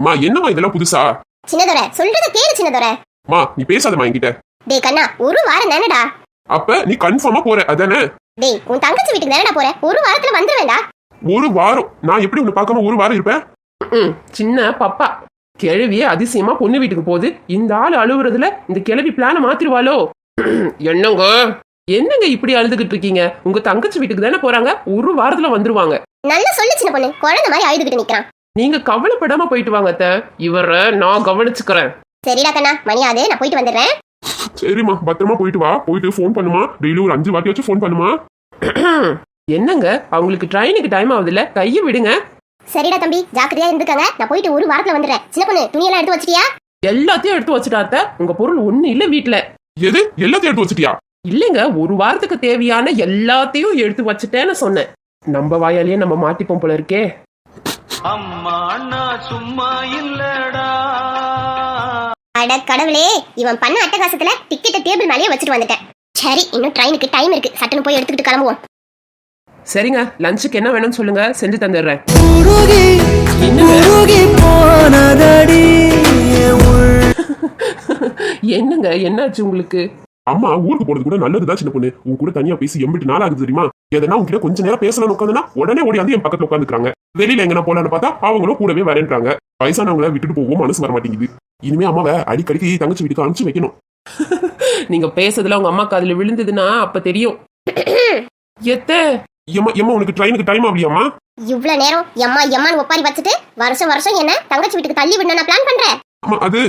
மா என்னமா இதெல்லாம் புதுசா? சின்னதோர சொல்றத கேளு சின்னதோர. மா நீ பேசாதமா என்கிட்ட. டேய் கண்ணா, ஒரு வாரம் தானடா. அப்ப நீ கன்ஃபார்மா போற அதானே? டேய் உன் தங்கச்சி வீட்டுக்கு தானடா போற, ஒரு வாரத்துல வந்துருவேண்டா. ஒரு வாரம்? நான் எப்படி உன்னை பார்க்காம ஒரு வாரம் இருப்பேன்? சின்ன பாப்பா கிழவியே அதிசயமா பொண்ணு வீட்டுக்கு போகுது. இந்த ஆள் அழுவுறதுல இந்த கிழவி பிளான மாத்திருவாளோ? என்னங்க என்னங்க இப்படி அழுதுகிட்டு இருக்கீங்க? உங்க தங்கச்சி வீட்டுக்கு தானே போறாங்க, ஒரு வாரத்துல வந்துருவாங்க. நல்லா சொல்லு சின்ன பொண்ணு, குழந்தை மாதிரி அழுதுகிட்டு நிக்கிறான். நீங்க கவலைப்படாம போயிட்டு வாங்க அத்தை, இவரை நான் கவனிச்சுக்கிறேன். சரிடா கண்ணா, மணியாது, நான் போயிட்டு வந்துடுறேன். சரிம்மா பத்திரமா போயிட்டு வா. போயிட்டு ஃபோன் பண்ணுமா, டெய்லி ஒரு 5 வாட்டி வச்சு ஃபோன் பண்ணுமா. என்னங்க அவங்களுக்கு ட்ரெயினுக்கு டைம் ஆகுதுல்ல, கையை விடுங்க. சரிடா தம்பி, ஜாக்கிரதையா இருந்துக்கங்க. நான் போயிட்டு ஒரு வாரத்துல வந்துடுறேன். சின்ன பொண்ணு துணியெல்லாம் எடுத்து வச்சிட்டியா? எல்லாத்தையும் எடுத்து வச்சுட்டா அத்தை, உங்க பொருள் ஒண்ணு இல்ல வீட்டுல. எது எல்லாத்தையும் எடுத்து வச்சிட்டியா? இல்லைங்க, ஒரு வாரத்துக்கு தேவையான எல்லாத்தையும் எடுத்து வச்சுட்டேன்னு சொன்னேன். நம்ம வாயாலேயே நம்ம மாட்டிப்போம் போல இருக்கே. அம்மா நான் சும்மா இல்லடா. அட கடவுளே, இவன் பண்ண அட்டகாசத்துல டிக்கெட்டை டேபிள் மேலேயே வச்சுட்டு வந்துட்டேன். சரி, இன்னும் ட்ரெயினுக்கு டைம் இருக்கு, சட்டுன்னு போய் எடுத்துக்கிட்டு கிளம்புவோம். சரிங்க, லஞ்சுக்கு என்ன வேணும்னு சொல்லுங்க, செஞ்சு தந்துடுறேன். என்னங்க என்னாச்சு உங்களுக்கு? அம்மா ஊருக்கு போறது கூட நல்லதுதான் சின்ன பொண்ணு. உன் கூட தனியா பேசி எம்பிட்டு நாள் ஆகுது தெரியுமா? எதனா உன்கிட்ட கொஞ்ச நேரம் பேசலாம்னு உட்காந்துனா உடனே ஓடி வந்து என் பக்கத்துல உட்காந்துக்கிறாங்க. வெளியில எங்கன்னா போலான்னு பார்த்தா அவங்களும் கூடவே வரேன்றாங்க. வயசானவங்களை விட்டுட்டு போகவும் மனசு வர மாட்டேங்குது. இனிமே அம்மாவை அடிக்கடிக்கு தங்கச்சி வீட்டுக்கு அனுப்பிச்சு வைக்கணும். நீங்க பேசுறதுல உங்க அம்மா காதுல விழுந்ததுன்னா அப்ப தெரியும். எத்த எம்மா உனக்கு ட்ரெயினுக்கு டைம் ஆகலையாம்மா? இவ்வளவு நேரம் எம்மா எம்மான்னு ஒப்பாரி வச்சுட்டு வருஷம் வருஷம் என்ன தங்கச்சி வீட்டுக்கு தள்ளி விடணும் நான் பிளான் பண்றேன். அம்மா அது